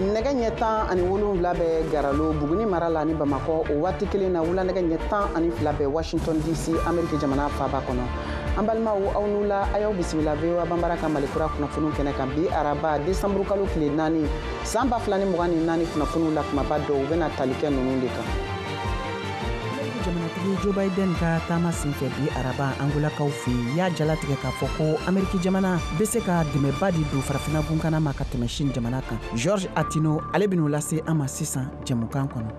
nɛgɛ ɲɛ 10 ani 7 bɛ Garalo Buguni mara la ni Bamakɔ o waati kelen na wula nɛgɛ ɲɛ 10 ani 2 bɛ Washington DC Amérique jamana faaba kɔnɔ. An balimaw aw n'u la a y'aw bisimila VOA Banbara ka Malikura kunnafoniw kɛnɛ kan bi araba décembre kalo tile 4 san 2024 kunnafoniw la kumaba dɔw bɛna tali kɛ ninnu de kan. Jamanatigi Joe Biden ka taama senfɛ bi araba angolakaw fɛ y'a jalatigɛ k'a fɔ ko Amérique jamana bɛ se ka dɛmɛba di don farafina bunkana ma ka tɛmɛ Chine jamana kan. George Atino ale bɛn'o lase an ma sisan jɛmukan kɔnɔ.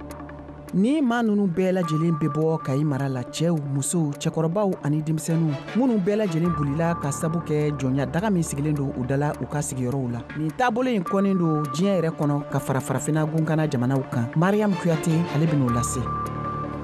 Ni maa ninnu bɛɛ lajɛlen bɛ bɔ Kayi mara la cɛw, musow, cɛkɔrɔbaw ani denmisɛnninw minnu bɛɛ lajɛlen bolila ka sabu kɛ jɔnya daga min sigilen don u dala u ka sigiyɔrɔw la. Nin taabolo in kɔnnen don diɲɛ yɛrɛ kɔnɔ ka fara farafina bunkana jamanaw kan. Mariam Kuyate ale bɛn'o lase.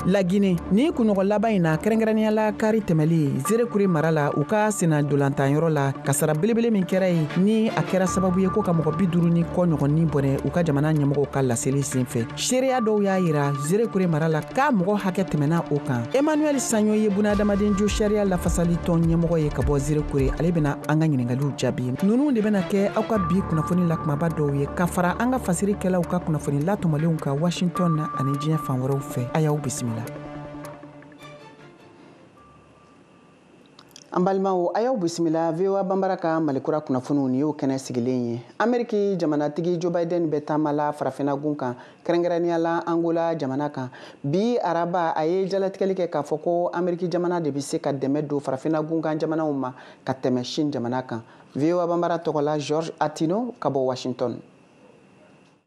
La Guinée ni kunɲɔgɔn laban in na kɛrɛnkɛrɛnnenya la kari tɛmɛli Zerekure mara la u ka sena dolantanyɔrɔ la kasara belebele min kɛra ye ni a kɛra sababu ye ko ka mɔgɔ 50 ni kɔ ɲɔgɔnni bɔnɛ u ka jamana ɲɛmɔgɔw ka laseli senfɛ. Seereya dɔw y'a yira Zerekure mara la k'a mɔgɔ hakɛ tɛmɛna o kan. Emmanuel Sanyo ye bunadamaden jo sariya lafasali tɔn ɲɛmɔgɔ ye ka bɔ Zerekure ale bɛna an ka ɲininkaliw jaabi. Ninnu de bɛna kɛ aw ka bi kunnafoni la kumaba dɔw ye ka fara an ka fasirikɛlaw ka kunnafoni latɔmɔlenw ka Washington na ani diɲɛ fan wɛrɛw fɛ. A y'aw bisimila. An balimaw a y'aw bisimila VOA Banbara ka Malikura kunnafoniw ni y'o kɛnɛ sigilen ye. Amérique jamanatigi Joe Biden bɛ taama la farafina gun kan kɛrɛnkɛrɛnnenya la Angola jamana kan. Bi araba a ye jalatigɛli kɛ k'a fɔ ko Amérique jamana de bɛ se ka dɛmɛ don farafina gun kan jamanaw ma ka tɛmɛ Chine jamana kan. VOA Banbara tɔgɔ la George Atino ka bɔ Washington.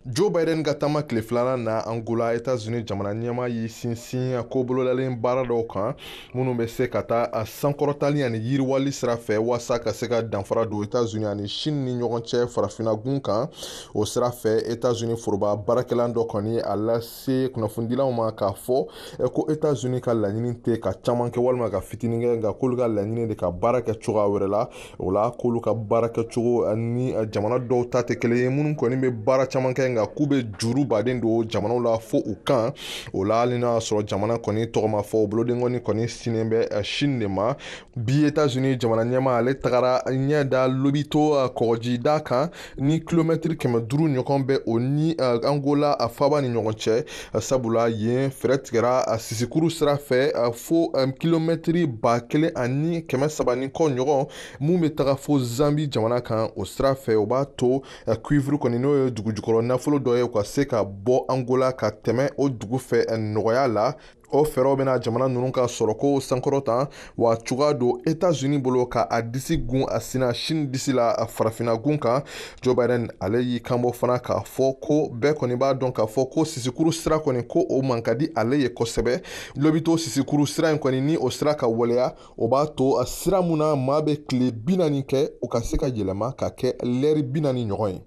Joe Biden ka taama tile filanan na Angola États-Unis jamana ɲɛma y'i sinsin ko bololalen baara dɔw kan minnu bɛ se ka taa a sankɔrɔtali ani yiriwali sira fɛ waasa ka se ka danfara don États-Unis ani Chine ni ɲɔgɔn cɛ farafina gun kan. O sira fɛ États-Unis foroba baarakɛlan dɔ kɔni a lase kunnafonidilaw ma k'a fɔ ko États-Unis ka laɲini tɛ ka caman kɛ walima ka fitinin kɛ nka k'olu ka laɲini de ka baara kɛ cogoya wɛrɛ la. O la k'olu ka baara kɛcogo ni jamana dɔw ta tɛ kelen ye minnu kɔni bɛ baara caman kɛ nka k'u bɛ juru baden don jamanaw la fo u kan. O la hali n'a sɔrɔ jamana kɔni tɔgɔma fɔ bolodengɔni kɔni sinen bɛ Chine de ma. Bi États-Unis jamana ɲɛma ale tagara ɲɛ da lobito kɔgɔjida kan ni kilomɛtiri 500 ɲɔgɔn bɛ o ni Angola a faaba ni ɲɔgɔn cɛ. Sabula yen fɛrɛ tigɛra sisikuru sira fɛ fo kilomɛtiri 1000 ani 300 ni kɔ ɲɔgɔn mun bɛ taga fo Zambie jamana kan. O sira fɛ o b'a to cuivre kɔni n'o ye dugu jukɔrɔ nafolo dɔ ye ka se ka bɔ Angola ka tɛmɛ o dugu fɛ nɔgɔya la. O fɛɛrɛw bɛna jamana ninnu ka sɔrɔ ko sankɔrɔta wa cogoya don États-Unis bolo ka a disi gun a sina Chine disi la a farafina gun kan. Joe Biden ale y'i kanbɔ fana k'a fɔ ko bɛɛ kɔni b'a dɔn k'a fɔ ko sisikuru sira kɔni ko o man ka di ale ye kosɛbɛ. Lobito sisikuru sira in kɔni ni o sira ka waleya o b'a to a sira mun na maa bɛ tile 40 kɛ o ka se ka yɛlɛma ka kɛ lɛri 40 ɲɔgɔn ye.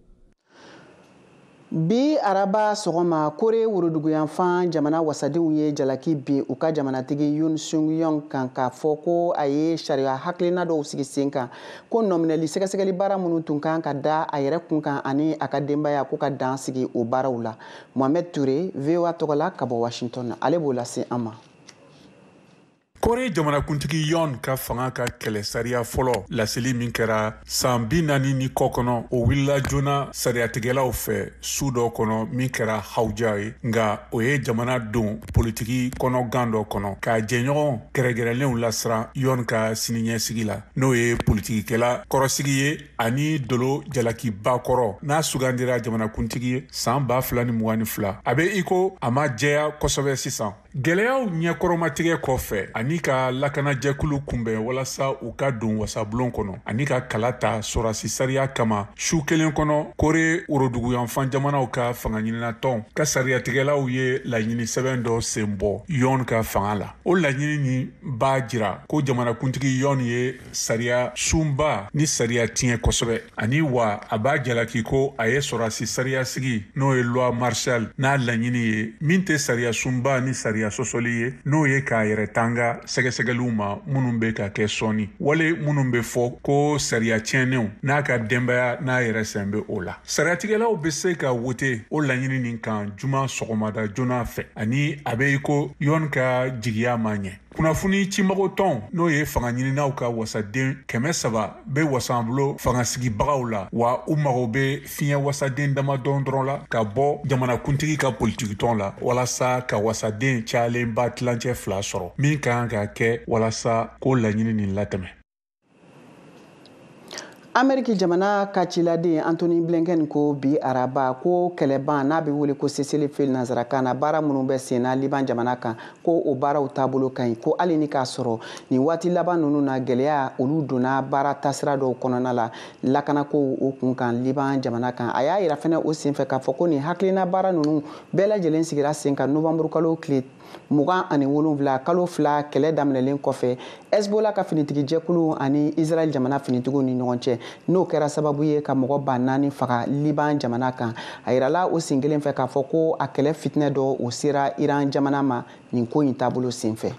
Bi araba sɔgɔma Kore woroduguyanfan jamana wasadenw ye jalaki bin u ka jamanatigi Yoon Sung Yeol kan k'a fɔ ko a ye sariya hakilina dɔw sigi sen kan ko nɔminɛli sɛgɛsɛgɛli baara minnu tun kan ka da a yɛrɛ kun kan ani a ka denbaya ko ka dan sigi o baaraw la. Mohamed Touré VOA tɔgɔ la ka bɔ Washington ale b'o lase an ma. Kore jamanakuntigi Yoon ka fanga ka kɛlɛ sariya fɔlɔ laseli min kɛra san 40 ni kɔ kɔnɔ o wulila joona sariyatigɛlaw fɛ su dɔ kɔnɔ min kɛra hawuja ye nka o ye jamana don politiki kɔnɔgan dɔ kɔnɔ ka jɛɲɔgɔn gɛrɛgɛrɛlenw lasira Yoon ka siniɲɛsigi la n'o ye politikikɛla kɔrɔsigi ye ani dolo jalakiba kɔrɔ n'a sugandira jamanakuntigi ye san 2022 a bɛ iko a ma jɛya kosɛbɛ sisan. Gɛlɛyaw ɲɛkɔrɔmatigɛ kɔfɛ ani ka lakanajɛkulu kunbɛn walasa u ka don wasabulon kɔnɔ ani ka kala ta sɔrasi sariya kama su kelen kɔnɔ Kore woroduguyanfan jamanaw ka fanga ɲininatɔn ka sariyatigɛlaw ye laɲini sɛbɛn dɔ sen bɔ Yoon ka fanga la. O laɲini ni b'a jira ko jamanakuntigi Yoon ye sariya sunba ni sariya tiɲɛ kosɛbɛ ani wa a b'a jalaki ko a ye sɔrasi sariya sigi n'o ye loi martial n'a laɲini ye min tɛ sariya sunba ni sariya sɔsɔli ye n'o ye k'a yɛrɛ tanga sɛgɛsɛgɛliw ma minnu bɛ ka kɛ sɔɔni wale minnu bɛ fɔ ko sariya tiɲɛnenw n'a ka denbaya n'a yɛrɛ sen bɛ o la. Sariyatigɛlaw bɛ se ka wote o laɲini nin kan juma sɔgɔmada joona fɛ ani a bɛ iko Yoon ka jigiya ma ɲɛ. kunnafoni cimago tɔn n'o ye fanga ɲininaw ka wasaden 300 be wasan bolo fangasigibagaw la wa u mago be fiɲɛ wasaden damadɔn dɔrɔn la ka bɔ jamanakuntigi ka politiki tɔn la walasa ka wasaden cayalenba tilancɛ 2 sɔrɔ min kan ka kɛ walasa ko laɲini nin latɛmɛ. Ameriki jamana ka ciladen Anthony Blinken ko bi araba ko kɛlɛban n'a bɛ wele ko cessez-le-feu nanzarakan na baara minnu bɛ sen na Liban jamana kan ko o baaraw taabolo ka ɲi ko hali ni k'a sɔrɔ nin waati laban ninnu na gɛlɛya olu donna baara tasira dɔw kɔnɔna la lakanako o kun kan Liban jamana kan a y'a yira fɛnɛ o senfɛ k'a fɔ ko nin hakilina baara ninnu bɛɛ lajɛlen sigira sen kan novembre kalo tile 27 kalo 2 kɛlɛ daminɛlen kɔfɛ Hezbollah ka finitigi jɛkulu ani Israel jamana finitigiw ni ɲɔgɔn cɛ n'o kɛra sababu ye ka mɔgɔ 4,000 faga Liban jamana kan a yirala o sen kelen fɛ k'a fɔ ko a kɛlɛ fitinɛ dɔ o sera Iran jamana ma nin ko in taabolo senfɛ.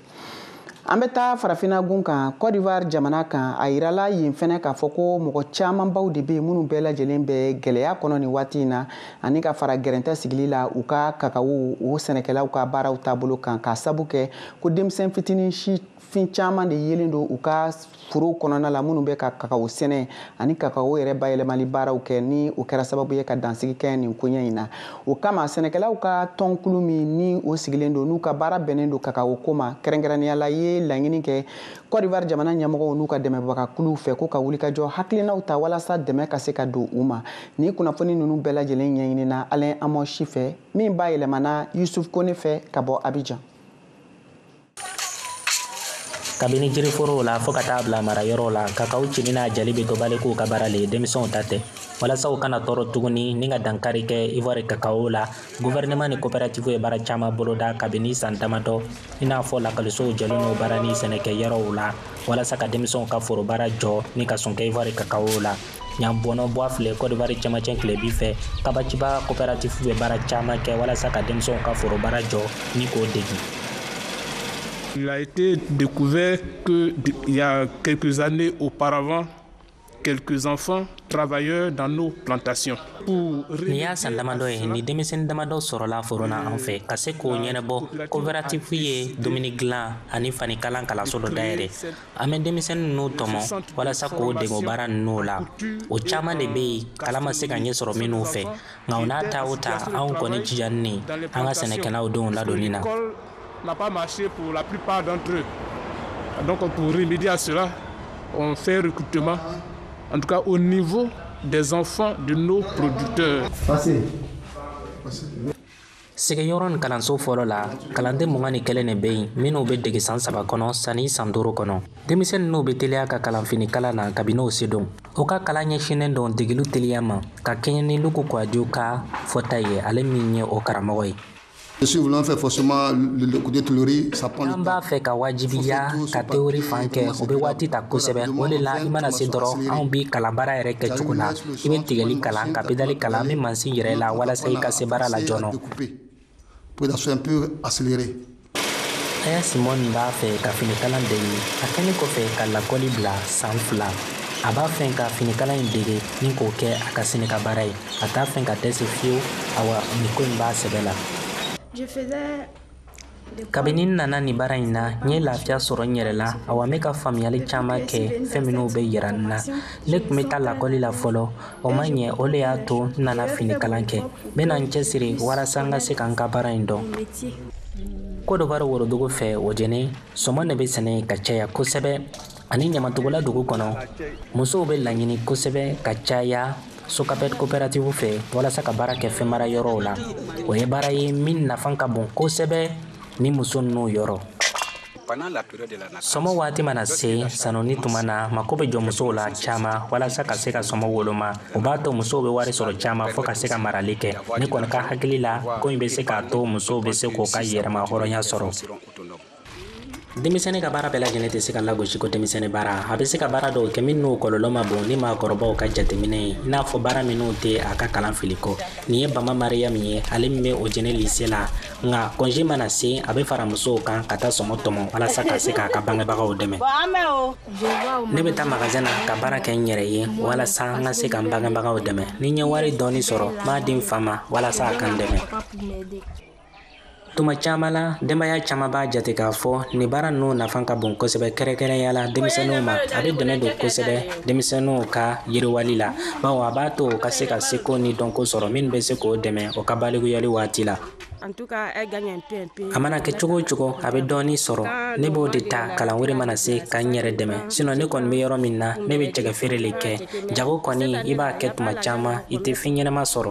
An bɛ taa farafina gun kan Côte d'Ivoire jamana kan a yirala yen fɛnɛ k'a fɔ ko mɔgɔ camanbaw de bɛ minnu bɛɛ lajɛlen bɛ gɛlɛya kɔnɔ nin waati in na ani ka fara gɛrɛntɛ sigili la u ka kakawo o sɛnɛkɛlaw ka baaraw taabolo kan k'a sabu kɛ ko denmisɛn fitinin fin caman de yelen don u ka foro kɔnɔna la minnu bɛ ka kakao sɛnɛ ani kakao yɛrɛ bayɛlɛmali baaraw kɛ ni o kɛra sababu ye ka dansigi kɛ nin koɲɛ in na o kama sɛnɛkɛlaw ka tɔnkulu min ni o sigilen don n'u ka baara bɛnnen don kakao ko ma kɛrɛnkɛrɛnnenya la ye laɲini kɛ Côte d'Ivoire jamana ɲɛmɔgɔw n'u ka dɛmɛbagakuluw fɛ ko ka wulikajɔ hakilinaw ta walasa dɛmɛ ka se ka don u ma ni kunnafoni ninnu bɛɛ lajɛlen ɲɛɲinina Alain Amosi fɛ min bayɛlɛmana Yusuf Kone fɛ ka bɔ Abidjan. Kabini jiriforo la fo ka taa bila marayɔrɔ la kakao cini n'a jali bɛ dɔbali k'u ka baara le denmisɛnw ta tɛ walasa u kana tɔɔrɔ tuguni ni ka dankari kɛ Ivoire kakao la gouvernement ni coopérative ye baara caman boloda kabini san damadɔ i n'a fɔ lakalisow jɛlen n'o baara ni sɛnɛkɛyɔrɔw la walasa ka denmisɛnw ka foro baara jɔ ni ka sɔn kɛ Ivoire kakao la ɲanbɔnɔ bɔ filɛ Côte d'Ivoire cɛmancɛ tilebi fɛ kabaciba coopérative bɛ baara caman kɛ walasa ka denmisɛnw ka foro baara jɔ ni k'o degi. Il a été découvert qu'il y a quelques années auparavant, quelques enfants travailleurs dans nos plantations. Ni y'a san damadɔ ye ni denmisɛnnin damadɔ sɔrɔla foro na an fɛ ka se k'o ɲɛnabɔ coopérative ye dumuni dilan ani fanikalan kalanso dɔ dayɛlɛ an bɛ denmisɛnnin ninnu tɔmɔ walasa k'o dege o baara ninnu la o caman de bɛ yen kalan ma se ka ɲɛ sɔrɔ minnu fɛ nka o n'a ta o ta anw kɔni jijani an ka sɛnɛkɛlaw denw ladonni na. N'a pas marché pour la plupart d'entre eux. Donc pour remédier à cela, on fait recrutement, en tout cas au niveau des enfants de nos producteurs. Sigiyɔrɔ ni kalanso fɔlɔ la kalanden 21 de bɛ yen minnu bɛ dege san 3 kɔnɔ sani san 5 kɔnɔ denmisɛnnin ninnu bɛ teliya ka kalanfini kalan na kabini o se don o ka kalan ɲɛsinnen don degelu teliya ma ka kɛɲɛ ni Luku Kouadio ka fɔta ye ale min ye o karamɔgɔ ye. An b'a fɛ ka wajibiya ka teori fan kɛ o bɛ waati ta kosɛbɛ o de la i mana se dɔrɔn anw bi kalanbaara yɛrɛ kɛ cogo la i bɛ tigɛli kalan ka pedali kalan min mansin yɛrɛ la walasa i ka se baara la joona. Aya Simon b'a fɛ ka finikalan dege a kɛlen kɔfɛ ka lakɔli bila san 2 a b'a fɛ ka finikalan in dege ni k'o kɛ a ka sini ka baara ye a t'a fɛ ka dɛsɛ fiyewu awa nin ko in b'a sɛbɛ la. Kabini nana ni baara in na n ye lafiya sɔrɔ n yɛrɛ la awa n bɛ ka faamuyali caman kɛ fɛn minnu bɛ yira n na ne tun bɛ taa lakɔli la fɔlɔ o ma ɲɛ o de y'a to n nana finikalan kɛ n bɛna n cɛsiri walasa n ka se ka n ka baara in dɔn. Côte d'Ivoire worodugu fɛ o jɛni sɔmɔ de bɛ sɛnɛ ka caya kosɛbɛ ani ɲamatogola dugu kɔnɔ musow bɛ laɲini kosɛbɛ ka caya Sokapet coopérative fɛ walasa ka baara kɛ fɛn mara yɔrɔw la o ye baara ye min nafa ka bon kosɛbɛ ni muso ninnu yɔrɔ. Sɔmɔ waati mana se sanoni tuma na mako bɛ jɔ musow la caman walasa ka se ka sɔmɔ woloma o b'a to musow bɛ wari sɔrɔ caman fɔ ka se ka marali kɛ ne kɔni ka hakili la ko in bɛ se k'a to musow bɛ se k'o ka yɛrɛma hɔrɔnya sɔrɔ. Denmisɛnnin ka baara bɛɛ lajɛlen tɛ se ka lagosi ko denmisɛnnin baara a bɛ se ka baara dɔw kɛ min n'o kɔlɔlɔ ma bon ni maakɔrɔbaw ka jateminɛ ye i n'a fɔ baara minnu tɛ a ka kalan fili kɔ nin ye Bama Mariam ye ale min bɛ o jɛnɛ lycée la nka congé mana se a bɛ fara musow kan ka taa sɔmɔ tɔmɔ walasa ka se k'a ka bangebagaw dɛmɛ. Ne bɛ taa magasin na ka baara kɛ n yɛrɛ ye walasa n ka se ka n bangebagaw dɛmɛ ni n ye wari dɔɔni sɔrɔ n b'a di n fa ma walasa a ka n dɛmɛ. tuma caman la denbaya caman b'a jate k'a fɔ nin baara ninnu nafan ka bon kosɛbɛ kɛrɛnkɛrɛnya la denmisɛnninw ma a bɛ dɛmɛ don kosɛbɛ denmisɛnninw ka yiriwali la bawo a b'a to o ka se ka seko ni dɔnko sɔrɔ minnu bɛ se k'o dɛmɛ o ka balikuyali waati la a mana kɛ cogo o cogo a bɛ dɔɔni sɔrɔ ne b'o de ta kalan wɛrɛ mana se ka n yɛrɛ dɛmɛ sinon ne kɔni bɛ yɔrɔ min na ne bɛ jɛgɛ feere le kɛ jago kɔni i b'a kɛ tuma caman i tɛ fɛn ɲɛnama sɔrɔ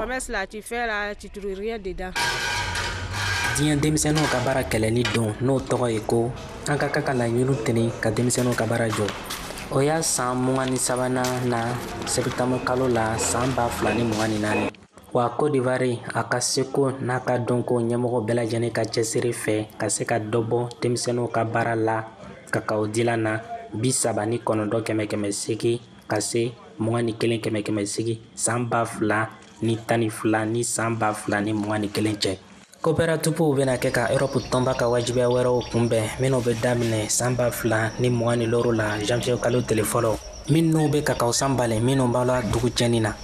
diɲɛ denmisɛnninw ka baara kɛlɛli don n'o tɔgɔ ye ko an ka kan ka laɲiniw tɛni ka denmisɛnninw ka baara jɔ o y'a san 23nan na sɛpitɛmburu kalo la san 2024 wa Côte d'Ivoire a ka seko n'a ka dɔnko ɲɛmɔgɔ bɛɛ lajɛlen ka cɛsiri fɛ ka se ka dɔ bɔ denmisɛnninw ka baara la kakao dilan na 39,8 ka se 21,8 san 2012 ni san 2021 cɛ. Coopératives bɛna kɛ ka Europe tɔnba ka wajibiya wɛrɛw kunbɛn minnu bɛ daminɛ san 2026 la janvier kalo tile fɔlɔ minnu bɛ kakao san balen minnu b'a la dugu cɛnni na.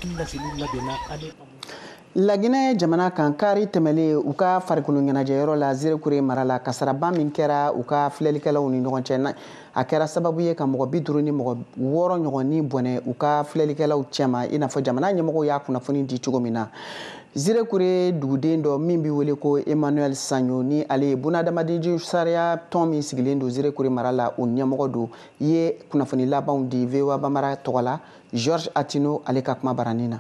Laginɛ jamana kan kari tɛmɛlen u ka farikolo ɲɛnajɛyɔrɔ la Zerekure mara la kasaraba min kɛra u ka filɛlikɛlaw ni ɲɔgɔn cɛ a kɛra sababu ye ka mɔgɔ 50 ni mɔgɔ 6 ɲɔgɔn ni bɔnɛ u ka filɛlikɛlaw cɛma i n'a fɔ jamana ɲɛmɔgɔw y'a kunnafoni di cogo min na. Zerekure duguden dɔ min bɛ wele ko Emmanuel Sanyo ni ale ye bunadamaden sariya tɔn min sigilen don Zerekure mara la o ɲɛmɔgɔ don ye kunnafoni labanw di VOA Bambara tɔgɔ la Georges Atino ale ka kuma baranin na.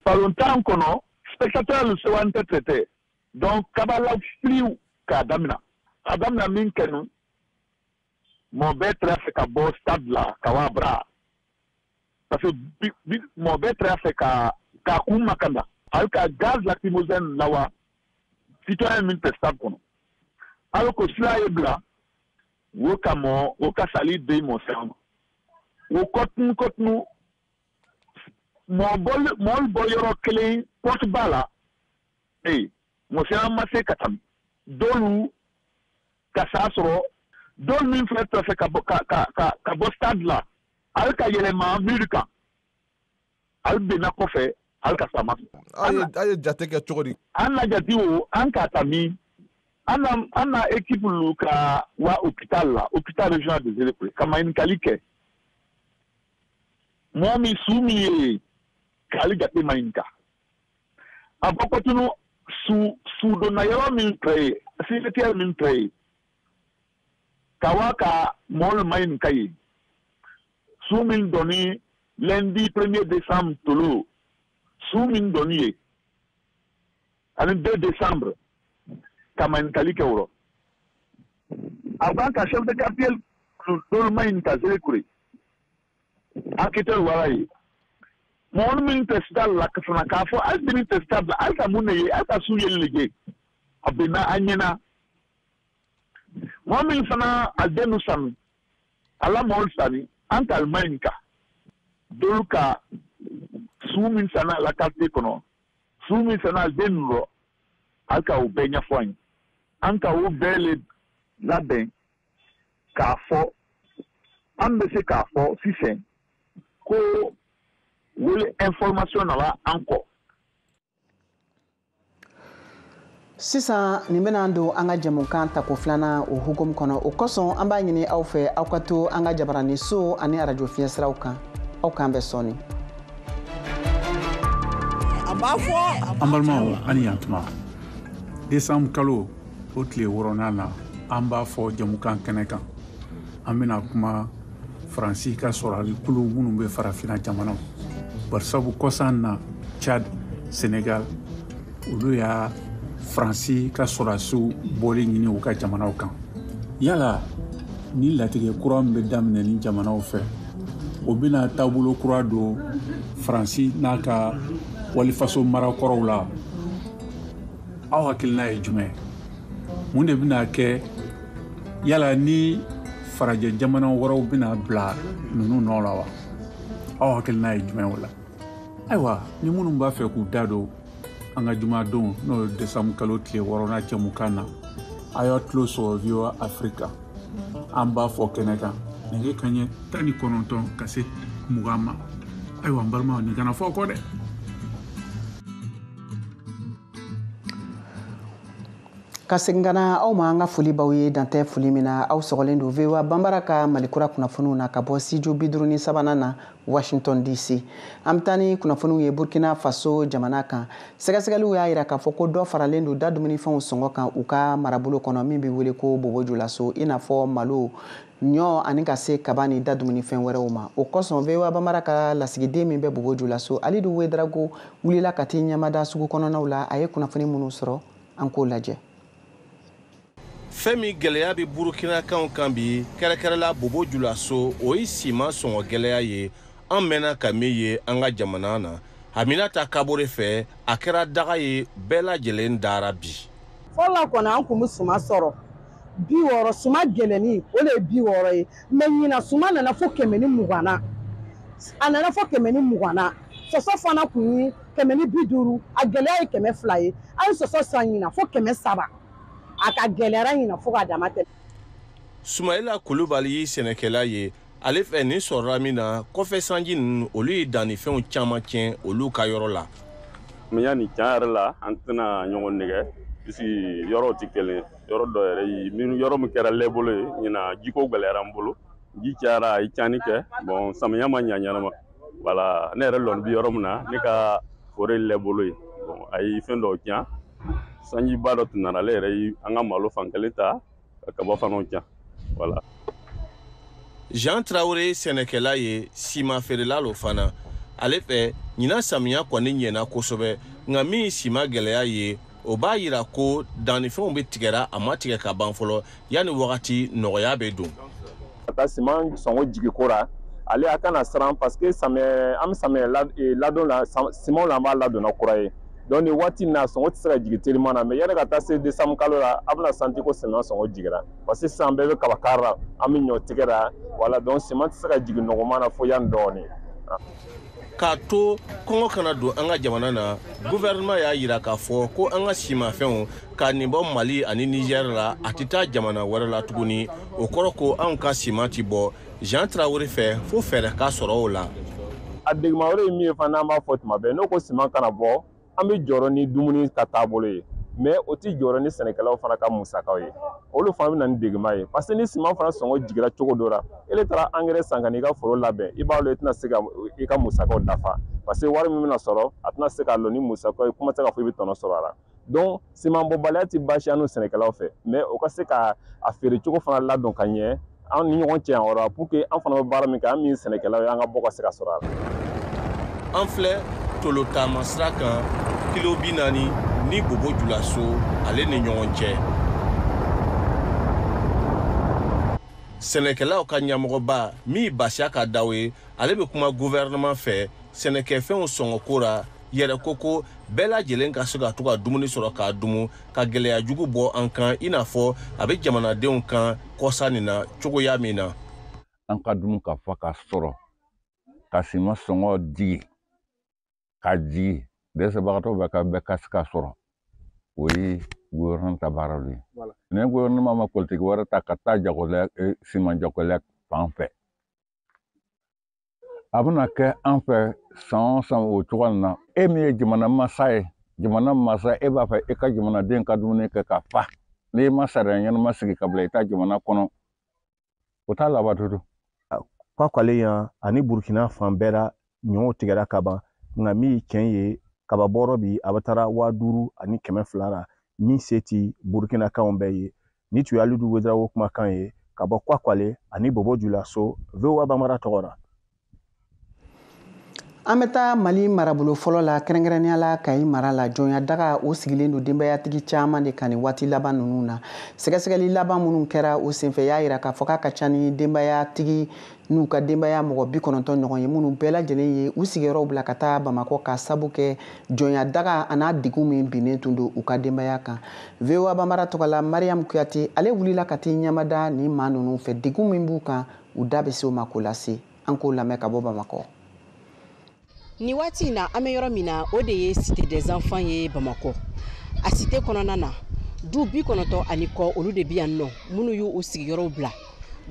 Par longtemps kono spectateur le sewante traité donc kabala fliu ka damina min kenu mo betra fe ka bo stade la kawabra parce que mo betra fe ka kumakanda alka gaz lacrymogène lawa citoyen min te stade kono alko sila ebla wo kamo wo ka sali de mo sama wo kotnu mol boyoro kele porte bala mo se amase katam dolu kasasro dol min fait fe ka bo stade la al ka yelema milika al bena ko fe al ka sama ay jate ke chogori anna jatiwo an ka tami anna équipe lu ka wa hôpital régional de Zerekure kama in kalike momi sumi kali gati mainka apokotunu su dona yoro min tray secrétaire min tray kawaka mol main kai su min doni lundi 1er décembre tolo su min doni le 2 décembre kama in kali kewro avant ka chef de quartier dol main ka Zerekure enquêteur warai mon min testal la kasana kafo aldini testal la alta munne alta suye lege abina anyena mon min sana aldenu san ala mol sani anta almainka doluka sumin sana la carte kono sumin sana aldenu alka ubenya fwany anka ubele la ben kafo ambese kafo sisen ko wele information na la encore sisan nin bɛna don an ka jɛmukan tako filanan o hukumu kɔnɔ o kosɔn an b'a ɲini aw fɛ aw ka to an ka jabarani so ani arajo fiɲɛsiraw kan aw k'an bɛ sɔɔni an balimaw ani yantuma décembre kalo o tile 6nan na an b'a fɔ jɛmukan kɛnɛ kan an bɛna kuma Faransi ka sɔrɔli kulu minnu bɛ farafina jamanaw barisabu kɔsan na Chad Senegal olu y'a Faransi ka sɔrɔsiw bɔli ɲini u ka jamanaw kan yala ni latigɛ kura min bɛ daminɛ ni jamanaw fɛ o bɛna taabolo kura don Faransi n'a ka walifaso marakɔrɔw la aw hakilina ye jumɛn mun de bɛna kɛ yala ni farajɛ jamana wɛrɛw bɛna bila ninnu nɔ la wa aw hakilina ye jumɛn o la ayiwa ni minnu b'a fɛ k'u da don an ka jumadenw n'o ye décembre kalo tile 6nan jɛmukan na a y'a tulo sɔrɔ VOA Africa an b'a fɔ kɛnɛ kan nɛgɛ kaɲɛ 19 ka se 20 ma ayiwa n balimaw nin kana fɔ kɔ dɛ Ka segin ka na aw ma an ka foli b'aw ye dan tɛ foli min na aw sɔgɔlen don VOA Banbara ka malikura kunnafoniw na ka bɔ studio 53 na Washington DC. An bɛ taa ni kunnafoniw ye Burkina Faso jamana kan. Sɛgɛsɛgɛliw y'a jira k'a fɔ ko dɔ faralen don da dumunifɛnw sɔngɔ kan u ka marabolo kɔnɔ min bɛ wele ko bobojulaso i n'a fɔ malo ɲɔ ani ka se kaba ni da dumunifɛn wɛrɛw ma. O kosɔn VOA Banbara ka lasigiden min bɛ bobojulaso Alidu Wedrago wulila ka t'i ɲɛmada sugu kɔnɔnaw la a ye kunnafoni minnu sɔrɔ an k'o lajɛ. Femi gɛlɛya bɛ burukinakanw kan bi kɛrɛkɛrɛla bobojulaso o ye siman sɔngɔ gɛlɛya ye an mɛnna ka min ye an ka jamana na Aminata Kabore fɛ a kɛra daga ye bɛɛ lajɛlen dara bi. Fɔlɔ kɔni an kun bɛ suma sɔrɔ 60 suma gɛlɛnni o de ye 60 ye mais ɲina suma nana fo 120 na a nana fo 120 na sɔsɔ fana kun ye 150 a gɛlɛya ye 200 ye an sɔsɔ san ɲina fo 700 a ka gɛlɛyara ɲina fo ka dama tɛmɛ. Sumaila Kulubali ye sɛnɛkɛla ye ale fɛ nin sɔrɔla min na kɔfɛ sanji ninnu olu ye dannifɛnw caman tiɲɛ olu ka yɔrɔ la. Mais yani tiɲɛ yɛrɛ la an tɛna ɲɔgɔn nɛgɛ puisque yɔrɔw tɛ kelen yɔrɔ dɔ yɛrɛ ye yɔrɔ min kɛra lɛ bolo ye ɲina jiko gɛlɛyara an bolo ji cayara a ye tiɲɛni kɛ bon samiya ma ɲa ɲanama voilà ne yɛrɛ lɔn bi yɔrɔ min na ne ka foro lɛ bolo ye bon a ye fɛn dɔw tiɲɛ sanji ba dɔ tun nana ale yɛrɛ ye an ka malo fankelen ta ka kaba fanaw tiɲɛ voilà. Jean Traoré sɛnɛkɛla ye sima feerela lo fana ale fɛ ɲina samiya kɔni ɲɛna kosɛbɛ nka min sima gɛlɛya ye o b'a yira ko dannifɛnw bɛ tigɛra a ma tigɛ ka ban fɔlɔ yanni wagati nɔgɔya bɛ don. Ka taa siman sɔngɔ jigi kora ale a kana siran parce que an bɛ samiya ladon la simanw la an b'a ladonna kura ye donc nin waati na sɔngɔ tɛ se ka jigin teliman na mais yanni ka taa se décembre kalo la a bɛna santi ko siman sɔngɔ jigira parce que sisan bɛɛ bɛ kaba kari la an bɛ ɲɔ tigɛra voilà donc siman tɛ se ka jigin nɔgɔman na fo yanni dɔɔnin. K'a to kɔngɔ kana don an ka jamana na gouvernement y'a yira k'a fɔ ko an ka simafɛnw ka nin bɔ Mali ani Niger la a tɛ taa jamana wɛrɛ la tuguni o kɔrɔ ko anw ka siman ti bɔ Jean Traoré fɛ fo fɛɛrɛ ka sɔrɔ o la. A degema wɛrɛ ye min ye fana an b'a fɔ tuma bɛɛ n'o ko siman kana bɔ an bɛ jɔrɔ ni dumuni ka taabolo ye mais o tɛ jɔrɔ ni sɛnɛkɛlaw fana ka musakaw ye olu fana bɛ na ni degema ye parce que ni siman fana sɔngɔ jigira cogo dɔ la ele taara engrais san ka n'i ka foro labɛn i b'a dɔn i tɛna se ka i ka musakaw dafa parce que wari min bɛna sɔrɔ a tɛna se k'a lɔ ni musakaw ye kuma tɛ ka fɔ i bɛ tɔnɔ sɔrɔ a la donc siman bɔbaliya tɛ baasi an n'u sɛnɛkɛlaw fɛ mais o ka se ka a feere cogo fana ladɔn ka ɲɛ an ni ɲɔgɔn cɛ yan yɔrɔ pour que an fana bɛ baara min kɛ an min sɛnɛkɛlaw ye an ka bɔ ka se ka sɔrɔ a la. An filɛ Tolotama sira kan kilo 40 ni bobojulaso ale ni ɲɔgɔn cɛ. Sɛnɛkɛlaw ka ɲɛmɔgɔba min basiya ka daw ye ale bɛ kuma gouvernement fɛ sɛnɛkɛfɛnw sɔngɔko la yɛrɛ ko bɛɛ lajɛlen ka se ka to ka dumuni sɔrɔ k'a dumu ka gɛlɛya jugu bɔ an kan i n'a fɔ a bɛ jamanadenw kan kɔsa nin na cogoya min na. An ka dumu ka fa ka sɔrɔ ka siman sɔngɔ jigi ka jigi dɛsɛbagatɔw bɛɛ ka se ka sɔrɔ o ye gouvernement ta baara ye ni gouvernement ma politique wɛrɛ ta ka taa siman jagolɛ fan fɛ a bɛna kɛ an fɛ san o san o cogoya na e min ye jamana masa ye e b'a fɛ e ka jamanaden ka dumuni kɛ ka fa n'i ma sariya ɲɛnama sigi ka bila i ta jamana kɔnɔ o t'a laban tutu. Kwakale yan ani Burkina fan bɛɛ la ɲɔw tigɛra ka ban nka min ye tiɲɛ ye kaba bɔrɔ bi a bɛ taara 5000 ani 200 la min se ti Burkina kanw bɛɛ ye ni tun ye Alidu Wedrago kumakan ye ka bɔ Kwakwale ani bobojulaso VOA Banbara tɔgɔ la. An bɛ taa Mali marabolo fɔlɔ la kɛrɛnkɛrɛnnenya la Kayi mara la jɔnya daga o sigilen don denbayatigi caman de kan nin waati laban ninnu na sɛgɛsɛgɛli laban minnu kɛra o senfɛ y'a yira k'a fɔ k'a ka ca ni denbayatigi n'u ka denbaya mɔgɔ 90 ɲɔgɔn ye minnu bɛɛ lajɛlen ye u sigiyɔrɔw bila ka taa Bamakɔ ka sabu kɛ jɔnya daga a n'a degun min binnen tun don u ka denbaya kan. VOA Banbara tɔgɔ la Mariam Kuyate ale wulila ka t'i ɲɛmada nin maa ninnu fɛ degun min b'u kan u da bɛ se o ma k'o lase an k'o lamɛn ka bɔ Bamakɔ. Ni waati na an bɛ yɔrɔ min na o de ye Cité des Enfants ye Bamakɔ a cité kɔnɔna na du 90 ani kɔ olu de bi yan nɔ minnu y'u sigiyɔrɔw bila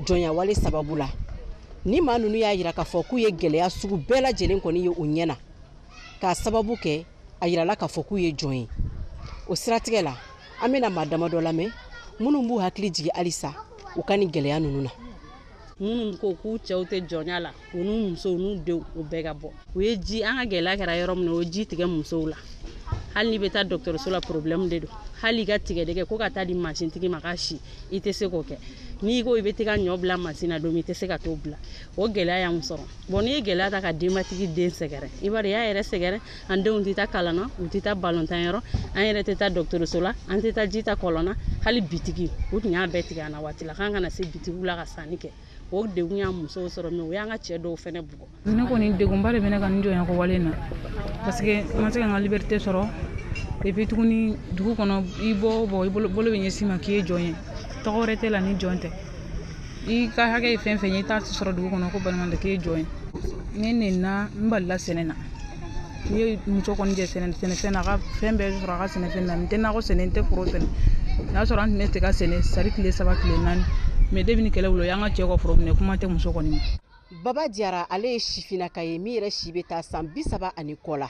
jɔnya wale sababu la ni maa ninnu y'a yira k'a fɔ k'u ye gɛlɛya sugu bɛɛ lajɛlen kɔni ye u ɲɛna k'a sababu kɛ a yirala k'a fɔ k'u ye jɔn ye o siratigɛ la an bɛna maa dama dɔ lamɛn minnu b'u hakili jigi halisa u ka nin gɛlɛya ninnu na. minnu ko k'u cɛw tɛ jɔnya la u n'u musow n'u denw u bɛɛ ka bɔ u ye ji an ka gɛlɛya kɛra yɔrɔ min na o ye ji tigɛ musow la hali n'i bɛ taa dɔgɔtɔrɔso la problème de don hali i ka tigɛdɛgɛ ko ka taa di masintigi ma ka si i tɛ se k'o kɛ n'i ko i bɛ taa ɲɔ bila masin na don min i tɛ se ka t'o bila o gɛlɛya y'an sɔrɔ bon n'i ye gɛlɛya ta ka denbatigi den sɛgɛrɛ i b'a dɔn y'a yɛrɛ sɛgɛrɛ an denw tɛ taa kalan na u tɛ taa balontan yɔrɔ an yɛrɛ tɛ taa dɔgɔtɔrɔso la an tɛ taa ji ta kɔlɔn na hali bitigi u tun y'a bɛɛ tigɛ an na waati la k'an kana se bitigiw la ka sanni kɛ o degun y'an musow sɔrɔ mɛ o y'an ka cɛ dɔw fɛnɛ bugɔ. ne kɔni degunba de bɛ ne ka nin jɔnya ko wale in na parce que n ma se ka n ka liberté sɔrɔ et puis tuguni dugu kɔnɔ i bɔ i bolo bɛ ɲɛsin ma k'i ye jɔn ye tɔgɔ wɛrɛ tɛ la ni jɔn tɛ i ka hakɛ ye fɛn fɛn ye i t'a sɔrɔ dugu kɔnɔ ko balimanda k'i ye jɔn ye ne nena n balila sɛnɛ na i ye muso kɔni jɛ sɛnɛfɛn na a ka fɛn bɛɛ sɔrɔ a ka sɛnɛfɛn na n tɛ nakɔ sɛnɛ n tɛ foro sɛnɛ n'a sɔrɔ an tun bɛ tigɛ sɛnɛ sari tile 3 tile 4 mais debi ni kɛlɛ wolo y'an ka cɛ ka foro minɛ kuma tɛ muso kɔni ma. Baba Diarra ale ye sifinnaka ye min yɛrɛ si bɛ taa san 30 ani kɔ la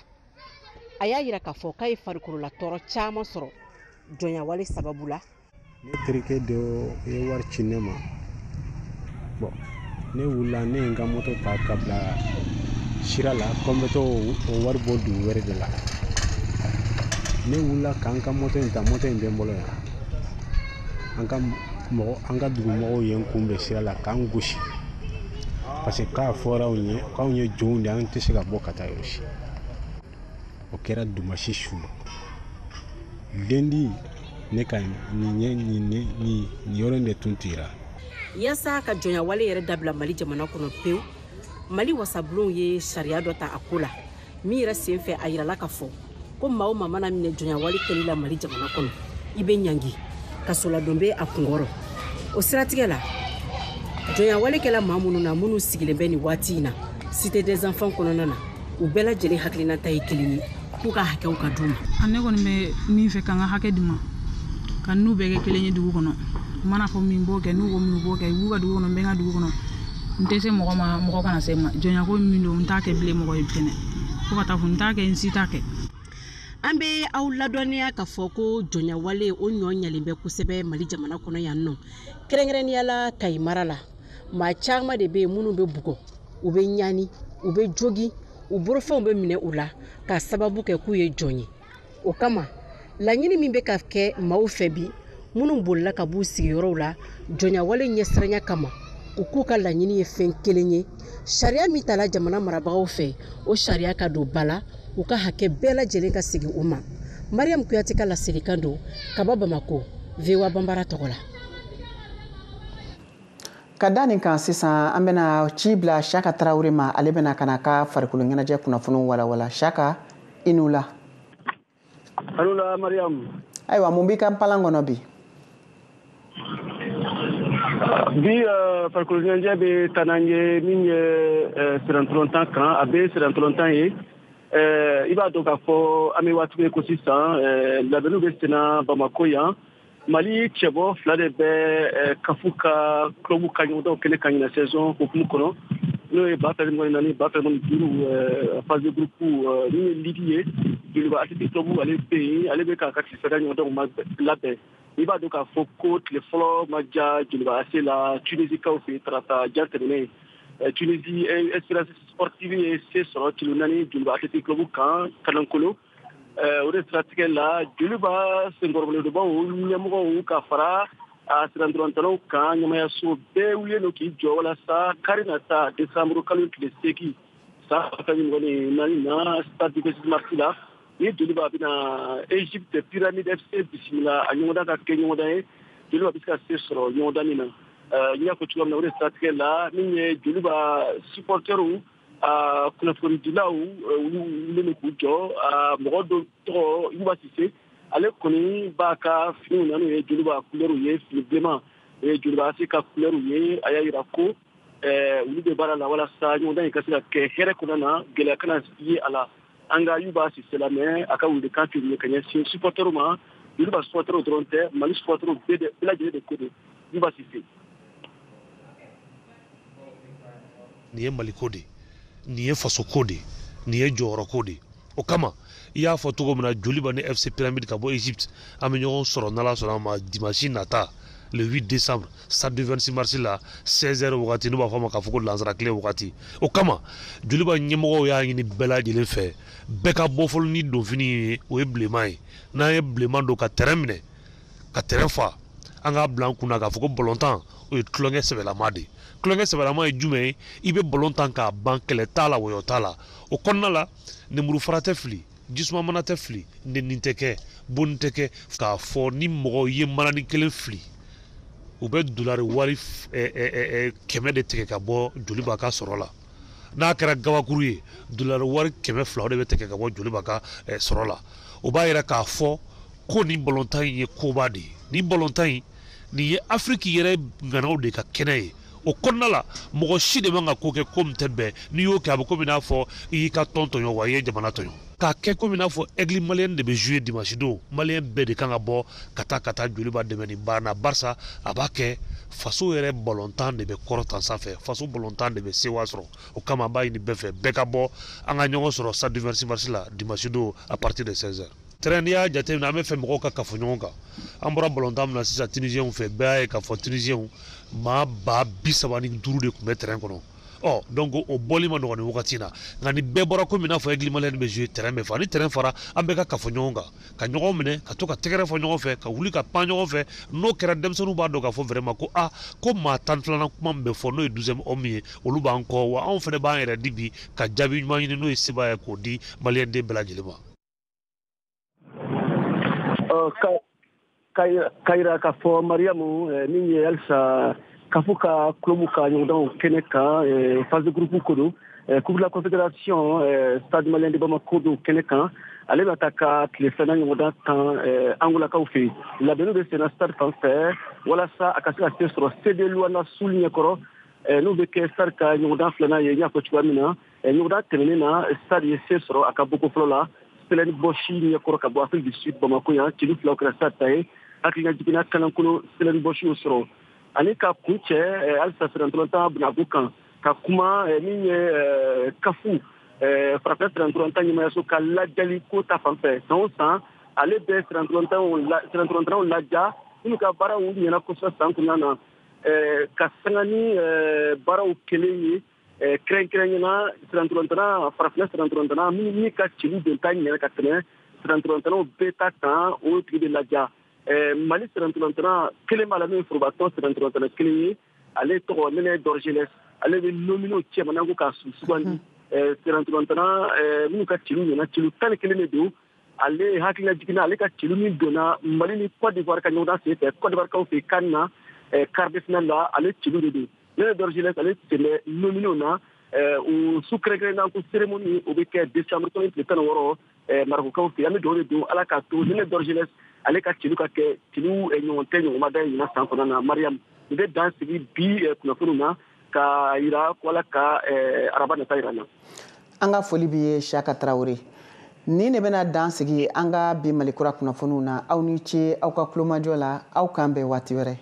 a y'a yira k'a fɔ k'a ye farikolola tɔɔrɔ caman sɔrɔ jɔnya wale sababu la. ne terikɛ dɔ ye wari ci ne ma bon ne wulila ne ye n ka moto ta ka bila sira la ko n bɛ t'o wari bɔ dugu wɛrɛ de la ne wulila k'an ka moto in ta moto in bɛ n bolo yan an ka dugumɔgɔw ye n kunbɛn sira la k'an gosi parce que k'a fɔra anw ye k'anw ye jɔnw de an tɛ se ka bɔ ka taa yɔrɔ si o kɛra dimanche su lundi ne ka nin yɔrɔ in de tun tira. Yasa ka jɔnya wale yɛrɛ dabila Mali jamana kɔnɔ pewu Mali wasabulonw ye sariya dɔ ta a ko la min yɛrɛ sen fɛ a yirala ka fɔ ko maa o maa mana minɛ jɔnya wale kɛli la Mali jamana kɔnɔ i bɛ ɲangi kasoladon bɛ a kunkɔrɔ o siratigɛ la jɔnya wale kɛla maa minnu na minnu sigilen bɛ nin waati in na cité des enfants kɔnɔna na u bɛɛ lajɛlen hakilinata ye kelen ye k'u ka hakɛw ka d'u ma. ne kɔni bɛ min fɛ k'an ka hakɛ d'u ma ka n'u bɛɛ kɛ kelen ye dugu kɔnɔ u mana fɔ min b'o kɛ n'u ko min b'o kɛ u b'u ka dugu kɔnɔ n bɛ n ka dugu kɔnɔ n tɛ se mɔgɔ ma mɔgɔ kana se ma jɔnya ko min don n t'a kɛ bilen mɔgɔ ye bilen fo ka taa fɔ n t'a kɛ n si t'a kɛ. An bɛ aw ladɔnniya k'a fɔ ko jɔnya wale o ɲɔ ɲalen bɛ kosɛbɛ Mali jamana kɔnɔ yan nɔ kɛrɛnkɛrɛnnenya la Kayi mara la maa caman de bɛ yen minnu bɛ bugɔ u bɛ ɲani u bɛ jogi u bolofɛnw bɛ minɛ u la k'a sababu kɛ k'u ye jɔn ye o kama laɲini min bɛ ka kɛ maaw fɛ bi minnu bolila ka b'u sigiyɔrɔw la jɔnya wale ɲɛsiranya kama u k'u ka laɲini ye fɛn kelen ye sariya min tala jamana marabagaw fɛ o sariya ka don ba la u ka hakɛ bɛɛ lajɛlen ka segin u ma. Mariam Kuyate ka laselikan don ka bɔ Bamako VOA Bambara tɔgɔ la. Ka da nin kan sisan an bɛna ci bila Saka Tarawele ma ale bɛna ka na ka farikolo ɲɛnajɛ kunnafoniw walawala. Saka i n'u la. Alula Mariam. Ayiwa mun b'i ka palan kɔnɔ bi? Bi farikolo ɲɛnajɛ bɛ taa n'an ye min ye sirantolontan kan a bɛ sirantolontan ye i b'a dɔn k'a fɔ an bɛ waati min ko sisan labɛnniw bɛ senna Bamako yan Mali cɛbɔ 2 de bɛ kafu ka club ka ɲɔgɔndanw kɛnɛ kan ɲina saison hukumu kɔnɔ n'o ye Ba24 ni Ba25 phase de groupe min ye ligue ye Joliba Athletic Club ale bɛ yen ale bɛ k'a ka tisɛgɛ ɲɔgɔndanw labɛn i b'a dɔn k'a fɔ ko tile fɔlɔ ma ja Joliba AC la Tunisie kaw fɛ tarata jan tɛmɛnen Tunisie Espérance Sportive ye se sɔrɔ kilo 4 Joliba Athletic Club kan Kanankolo o de siratigɛ la Joliba senkɔrɔbɔlenbaw ɲɛmɔgɔw ka fara a sirantolantalaw kan ɲɛmayaso bɛɛ wulilen don k'i jɔ walasa kari na ta décembre kalo tile 8 san 2024 na stade Ibrahima Marti la ni Joliba bɛna Egypte Pyramide FC bisimila a ɲɔgɔndan ka kɛ ɲɔgɔndan ye Joliba bɛ se ka se sɔrɔ ɲɔgɔndan min na n y'a fɔ cogoya min na o de siratigɛ la min ye Joliba supporters kunnafonidilaw olu wulilen don k'u jɔ mɔgɔ dɔ tɔgɔ Yuba Sise ale kɔni b'a ka finiw na n'o ye Joliba couleur ye fini bilenman o ye Joliba AC ka couleur ye a y'a yira ko olu de b'a la walasa ɲɔgɔndan in ka se ka kɛ hɛrɛ kɔnɔna na gɛlɛya kana ye a la an ka Yuba Sise lamɛn a ka welekan tɛ nin ka ɲɛsin supporters ma Joliba supporters dɔrɔn tɛ Mali supporters bɛɛ lajɛlen de ko don Yuba Sise. Nin ye Mali ko de nin ye faso ko de nin ye jɔyɔrɔ ko de o kama i y'a fɔ cogo min na joli bɛ ni FC Pyramide ka bɔ Egypte an bɛ ɲɔgɔn sɔrɔ n'Ala sɔnna ma dimanche nata le 8 décembre stade 26 mars la 16h wagati n'u b'a fɔ a ma k'a fɔ ko lansara tile wagati o kama joli bɛ ɲɛmɔgɔw y'a ɲini bɛɛ lajɛlen fɛ bɛɛ ka bɔ fɔlɔ ni donfini ye o ye bilenman ye n'an ye bilenman don ka terrain minɛ ka terrain fa an k'a bila an kunna k'a fɔ ko balontan o ye tulonkɛ sɛbɛlama de tulonkɛ sɛbɛlama ye jumɛn ye i bɛ balontan k'a ban kɛlɛ t'a la wɔyɔ t'a la o kɔnɔna la nemuru fara tɛ fili jisuma mana tɛ fili nɛni tɛ kɛ bonni tɛ kɛ k'a fɔ ni mɔgɔ ye manani kelen fili u bɛ dolari wari 100 de tigɛ ka bɔ Joliba ka sɔrɔ la n'a kɛra gabakuru ye dolari wari 200 o de bɛ tigɛ ka bɔ Joliba ka sɔrɔ la o b'a yira k'a fɔ ko ni balontan in ye koba de ye ni balontan in nin ye Afrique yɛrɛ ŋanaw de ka kɛnɛ ye o kɔnɔna la mɔgɔ si de man ka ko kɛ ko min tɛ bɛn n'i y'o kɛ a bɛ komi n'a fɔ i y'i ka tɔn tɔɲɔ wa i ye jamana tɔɲɔ k'a kɛ komi n'a fɔ aigle malien de bɛ jouer dimanche don malien bɛɛ de kan ka bɔ ka taa Joliba dɛmɛ nin baara na barisa a b'a kɛ faso yɛrɛ balontan de bɛ kɔrɔtan sanfɛ faso balontan de bɛ sewa sɔrɔ o kama an b'a ɲini bɛɛ fɛ bɛɛ ka bɔ an ka ɲɔgɔn sɔrɔ stade 26 mars la dimanche don à partir de 16h. Terrain n'i y'a jateminɛ an bɛ fɛ mɔgɔw ka kafo ɲɔgɔn kan an bɔra balontan min na sisan tunisienw fɛ bɛɛ y'a ye k'a fɔ tunisienw maa ba 35 de tun bɛ terrain kɔnɔ donc o bɔli ma nɔgɔn nin wagati na nka ni bɛɛ bɔra ko min n'a fɔ aigle malien bɛ jouer terrain bɛ fa ni terrain fara an bɛɛ ka kafo ɲɔgɔn kan ka ɲɔgɔn minɛ ka to ka tɛgɛrɛ fɔ ɲɔgɔn fɛ ka wuli ka pan ɲɔgɔn fɛ n'o kɛra denmisɛnninw b'a dɔn k'a fɔ vraiment ko ko maa 12nan kuma min bɛ fɔ n'o ye 12e homme ye olu b'an kɔ wa anw fana b'an yɛrɛ di bi ka jaabi ɲuman ɲini n'o ye seba ye k'o di malien den bɛɛ lajɛlen ma. Kayira k'a fɔ Mariamu min ye halisa k'a fɔ ka kulomu ka ɲɔgɔndanw kɛnɛ kan phase de groupe ko don coupe de la confédération stade malien de Bamako don kɛnɛ kan ale bɛ taa ka tile filanan ɲɔgɔndan tan angolakaw fɛ yen labɛnniw bɛ senna stade fan fɛ walasa a ka se ka se sɔrɔ CD Luanda Sul ɲɛkɔrɔ n'u bɛ kɛ stade ka ɲɔgɔndan filanan ye n y'a fɔ cogoya min na ɲɔgɔndan tɛmɛnen na stade ye se sɔrɔ a ka bɔko fɔlɔ la Sélène Boshi ɲɛkɔrɔ ka bɔ Afrique du Sud Bamako yan cili filaw kɛra stade ta ye hakilina jiginna kanankolo Sélène Boshi y'o sɔrɔ ani ka kun cɛ halisa sirantɔlɔntan Bunabu kan ka kuma min ye kafu farafin sirantɔlɔntan ɲɛmayaso ka lajali ko ta fan fɛ san o san ale bɛ sirantɔlɔntanaw laja minnu ka baaraw ɲɛna kosɛbɛ san kɔnɔna na ka sanga ni baaraw kelen ye kɛrɛnkɛrɛnnena sirantɔlɔntana farafin sirantɔlɔntana min ka cili don ta ɲɛna ka tɛmɛ sirantɔlɔntanaw bɛɛ ta kan o tigi de laja Mali sirantɔlɔntana kelen b'a la min ye forobatɔ sirantɔlɔntana kelen ye ale tɔgɔ Nɛnɛ Dorgelès ale bɛ nominer o cɛman n'an ko k'a sugandi sirantɔlɔntana minnu ka ciliw ɲɛna ciliw 11 de don ale hakilina jiginna ale ka ciliw min donna Mali ni Côte d'Ivoire ka ɲɔgɔndan sen fɛ Côte d'Ivoire kaw fɛ CAN na quart de finale la ale ciliw de don Nɛnɛ Dorgelès ale sen bɛ nominer o na o su kɛrɛnkɛrɛnnen ko cérémonie o bɛ kɛ décembre tile 16 Marocains fɛ an bɛ dugawu de don Ala k'a to Nɛnɛ Dorgelès ale ka ciliw ka kɛ ciliw ɲɔgɔn tɛ ɲɔgɔnma da ɲina san kɔnɔna na Mariam u bɛ dan sigi bi kunnafoniw na ka yira ko Ala ka araba nata yira na. An ka foli b'i ye Siyaka Tarawele. Ni ne bɛna dan sigi an ka bi Malikura kunnafoniw na aw ni ce aw ka kulomajɔ la aw k'an bɛn waati wɛrɛ.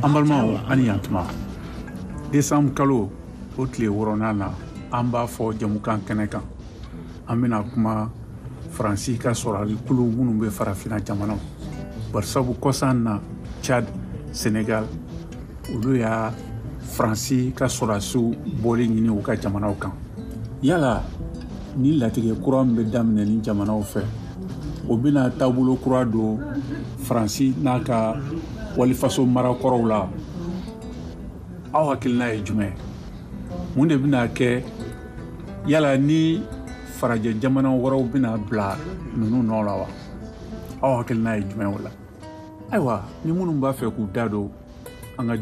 An balimaw ani yantuma décembre kalo o tile 6nan na an b'a fɔ jamukan kɛnɛ kan an bɛna kuma Faransi ka sɔrɔli kulu minnu bɛ farafina jamanaw barisabu kɔsan na Tchad Sénégal olu y'a Faransi ka sɔrɔsiw bɔli ɲini u ka jamanaw kan yala ni latigɛ kura min bɛ daminɛ ni jamanaw fɛ o bɛna taabolo kura don Faransi n'a ka walifaso marakɔrɔw la aw hakilina ye jumɛn mun de bɛna kɛ yala ni farajɛ jamana wɛrɛw bɛna bila ninnu nɔ la wa aw hakilina ye jumɛn o la ayiwa ni minnu b'a fɛ k'u da don an ka